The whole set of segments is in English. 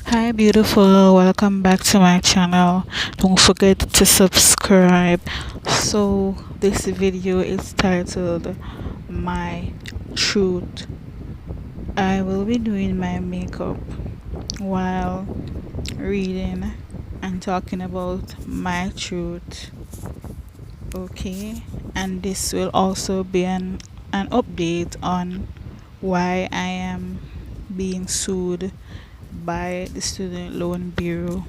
Hi beautiful, welcome back to my channel. Don't forget to subscribe. So this video is titled My Truth. I will be doing my makeup while reading and talking about my truth. Okay, and this will also be an update on why I am being sued by the Student Loan Bureau.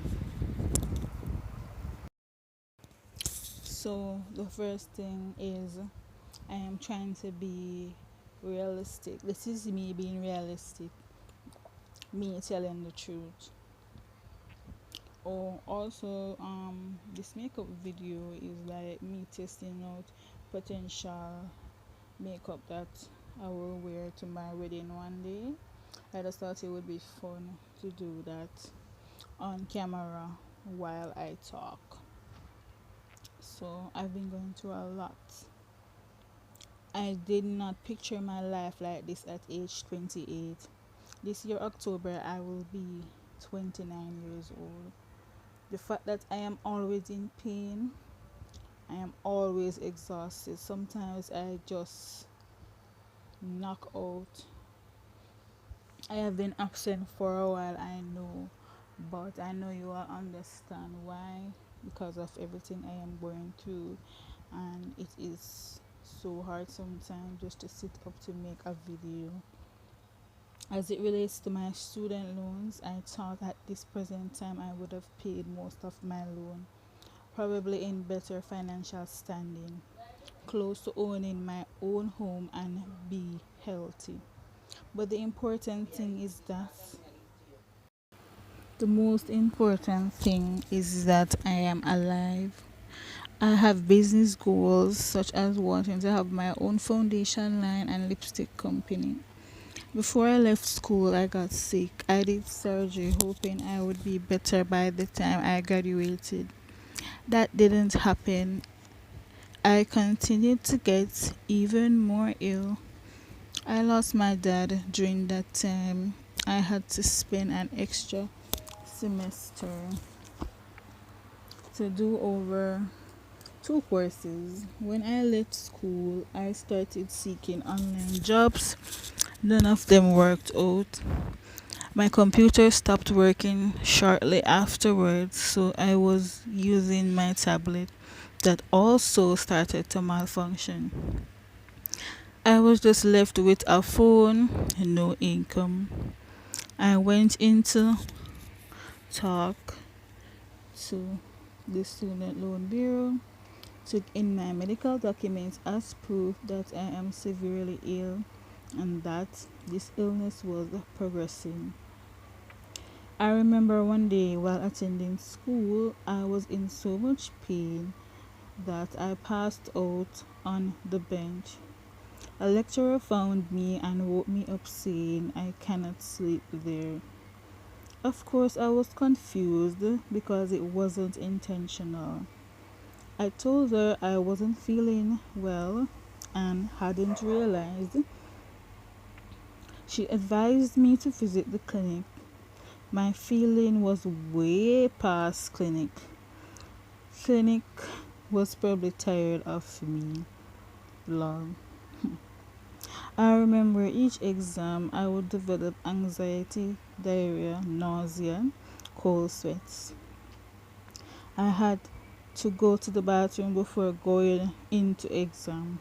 So the first thing is I am trying to be realistic. This is me being realistic, me telling the truth. Oh, also, this makeup video is like me testing out potential makeup that I will wear to my wedding one day. I just thought it would be fun to do that on camera while I talk. So I've been going through a lot. I did not picture my life like this at age 28. This year, October, I will be 29 years old. The fact that I am always in pain, I am always exhausted. Sometimes I just knock out. I have been absent for a while, I know, but I know you will understand why, because of everything I am going through, and it is so hard sometimes just to sit up to make a video. As it relates to my student loans, I thought at this present time I would have paid most of my loan, probably in better financial standing, close to owning my own home and be healthy. But the most important thing is that I am alive. I have business goals such as wanting to have my own foundation line and lipstick company. Before I left school, I got sick. I did surgery hoping I would be better by the time I graduated. That didn't happen. I continued to get even more ill. I lost my dad during that time. I had to spend an extra semester to do over two courses. When I left school, I started seeking online jobs. None of them worked out. My computer stopped working shortly afterwards, so I was using my tablet that also started to malfunction. I was just left with a phone and no income. I went into talk to the Student Loan Bureau, took in my medical documents as proof that I am severely ill and that this illness was progressing. I remember one day while attending school, I was in so much pain that I passed out on the bench. A lecturer found me and woke me up saying I cannot sleep there. Of course, I was confused because it wasn't intentional. I told her I wasn't feeling well and hadn't realized. She advised me to visit the clinic. My feeling was way past clinic. Clinic was probably tired of me. Lol. I remember each exam I would develop anxiety, diarrhea, nausea, cold sweats. I had to go to the bathroom before going into exam.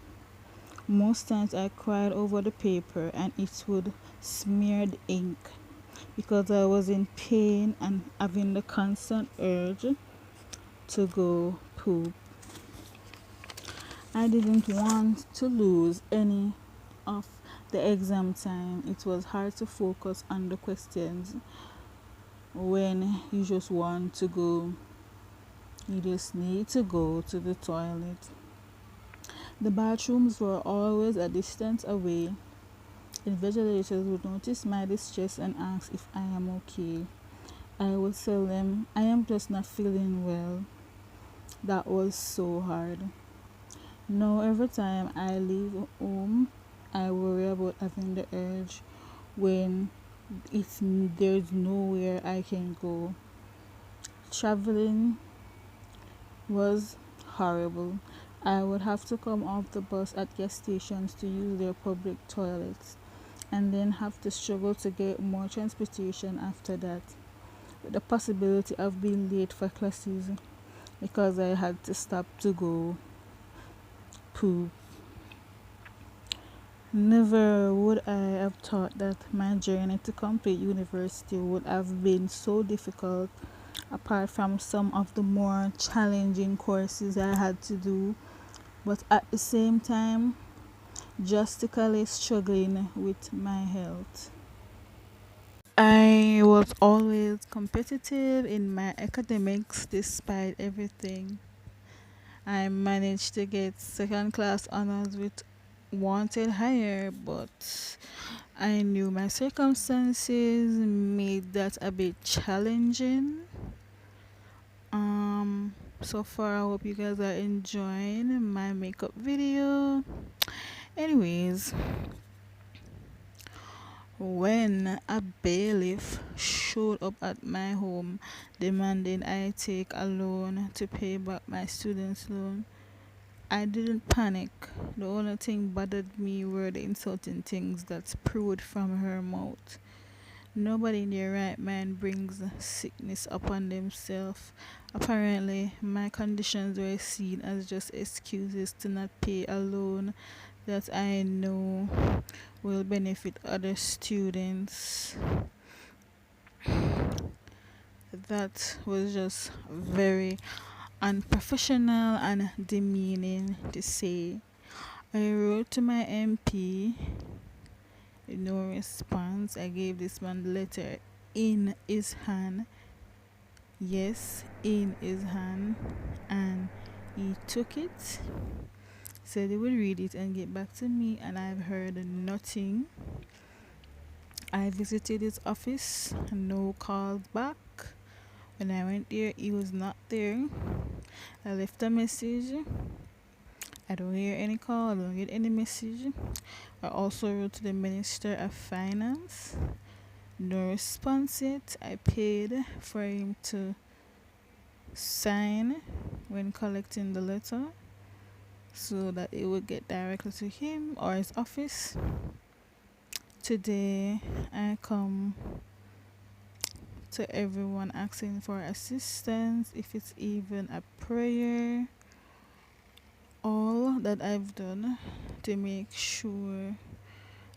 Most times I cried over the paper and it would smeared ink because I was in pain and having the constant urge to go poop. I didn't want to lose any of the exam time. It was hard to focus on the questions when you just need to go to the toilet. The bathrooms were always a distance away. Invigilators would notice my distress and ask if I am okay. I would tell them I am just not feeling well. That was so hard. Now every time I leave home, I worry about having the urge when there's nowhere I can go. Traveling was horrible. I would have to come off the bus at gas stations to use their public toilets and then have to struggle to get more transportation after that, with the possibility of being late for classes because I had to stop to go poop. Never would I have thought that my journey to complete university would have been so difficult, apart from some of the more challenging courses I had to do, but at the same time, drastically struggling with my health. I was always competitive in my academics despite everything. I managed to get second class honors with wanted higher, but I knew my circumstances made that a bit challenging. So far I hope you guys are enjoying my makeup video. Anyways, when a bailiff showed up at my home demanding I take a loan to pay back my student's loan, I didn't panic. The only thing bothered me were the insulting things that spewed from her mouth. Nobody in their right mind brings sickness upon themselves. Apparently, my conditions were seen as just excuses to not pay a loan that I know will benefit other students. That was just very unprofessional and demeaning to say. I wrote to my MP, no response. I gave this man the letter in his hand. Yes, in his hand. And he took it, said he would read it and get back to me, and I've heard nothing. I visited his office, no calls back. When I went there, he was not there. I left a message. I don't hear any call, I don't get any message. I also wrote to the Minister of Finance. No response yet. I paid for him to sign when collecting the letter so that it would get directly to him or his office. Today I come to everyone asking for assistance, if it's even a prayer. All that I've done to make sure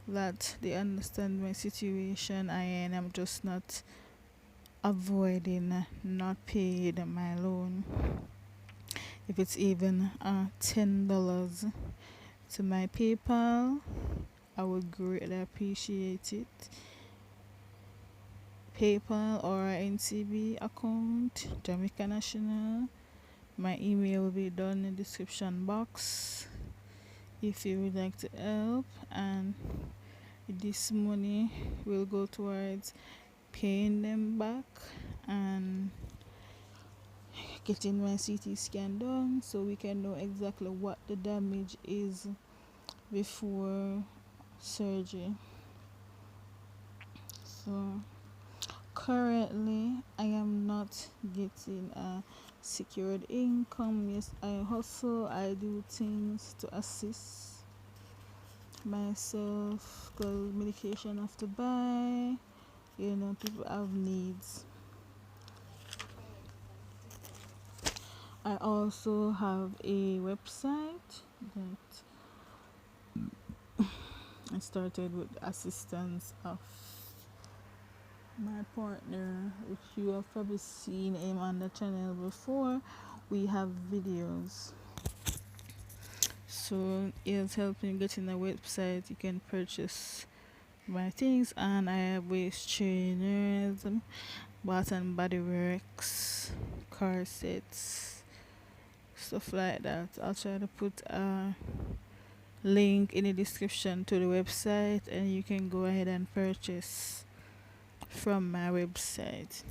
that they understand my situation, and I'm just not avoiding not paying my loan. If it's even $10 to my PayPal, I would greatly appreciate it. PayPal or NCB account, Jamaica National. My email will be down in the description box if you would like to help, and this money will go towards paying them back and getting my CT scan done so we can know exactly what the damage is before surgery. So currently I am not getting a secured income. Yes, I hustle, I do things to assist myself because medication I have to buy. People have needs. I also have a website that I started with the assistance of my partner, which you have probably seen him on the channel before. We have videos, so it's helping getting a website. You can purchase my things, and I have waist trainers, Bath and Body Works, car sets, stuff like that. I'll try to put a link in the description to the website, and you can go ahead and purchase from my website.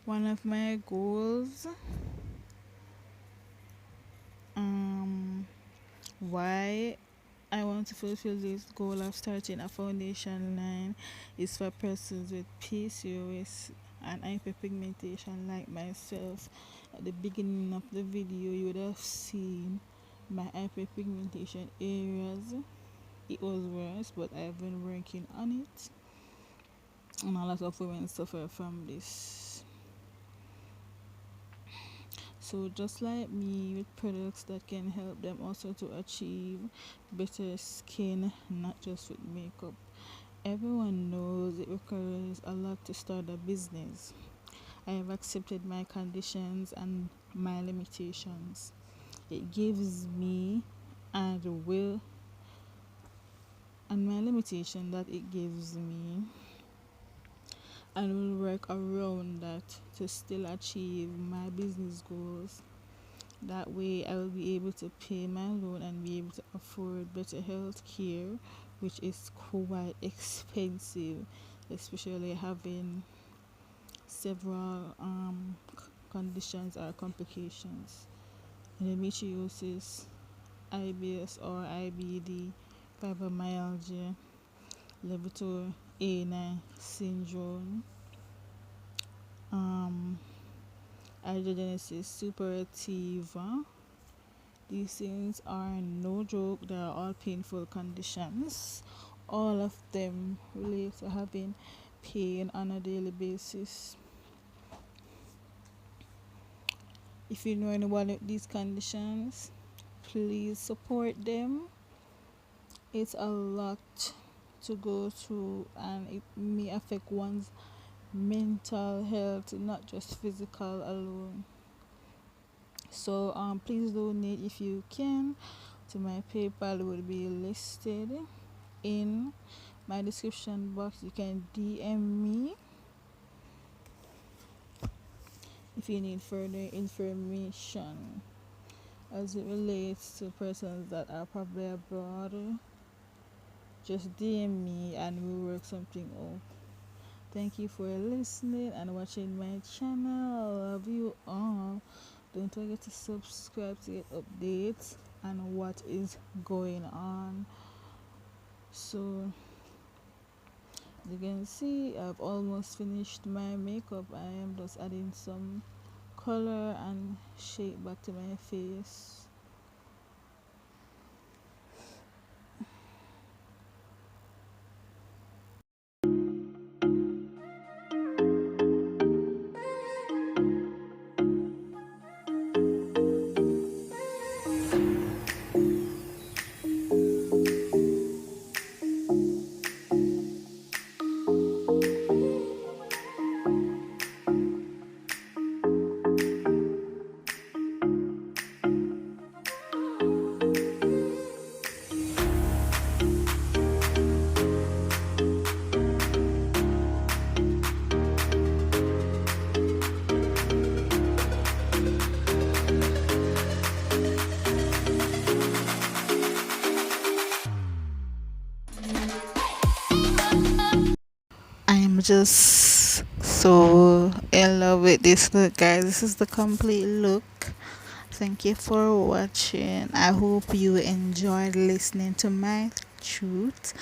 One of my goals, why I want to fulfill this goal of starting a foundation line is for persons with PCOS and hyperpigmentation like myself. At the beginning of the video, you would have seen my hyperpigmentation areas. It was worse, but I've been working on it, and a lot of women suffer from this. So just like me, with products that can help them also to achieve better skin, not just with makeup. Everyone knows it requires a lot to start a business. I have accepted my conditions and my limitations. It gives me and will and my limitation that it gives me, and will work around that to still achieve my business goals. That way I will be able to pay my loan and be able to afford better health care, which is quite expensive, especially having several conditions or complications: endometriosis, IBS or IBD, fibromyalgia, levodopa A9 syndrome, hydrogenesis suppurativa. These things are no joke, they are all painful conditions. All of them relate to having pain on a daily basis. If you know anyone with these conditions, please support them. It's a lot to go through, and it may affect one's mental health, not just physical alone. So please donate if you can to my PayPal. It will be listed in my description box. You can DM me if you need further information as it relates to persons that are probably abroad. Just DM me and we'll work something out. Thank you for listening and watching my channel. I love you all. Don't forget to subscribe to get updates on what is going on. So you can see I've almost finished my makeup. I am just adding some color and shape back to my face. I'm just so in love with this look, guys. This is the complete look. Thank you for watching. I hope you enjoyed listening to my truth,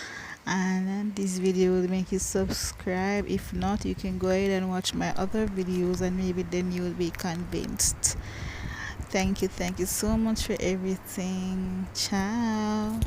and this video will make you subscribe. If not, you can go ahead and watch my other videos, and maybe then you will be convinced. Thank you so much for everything. Ciao.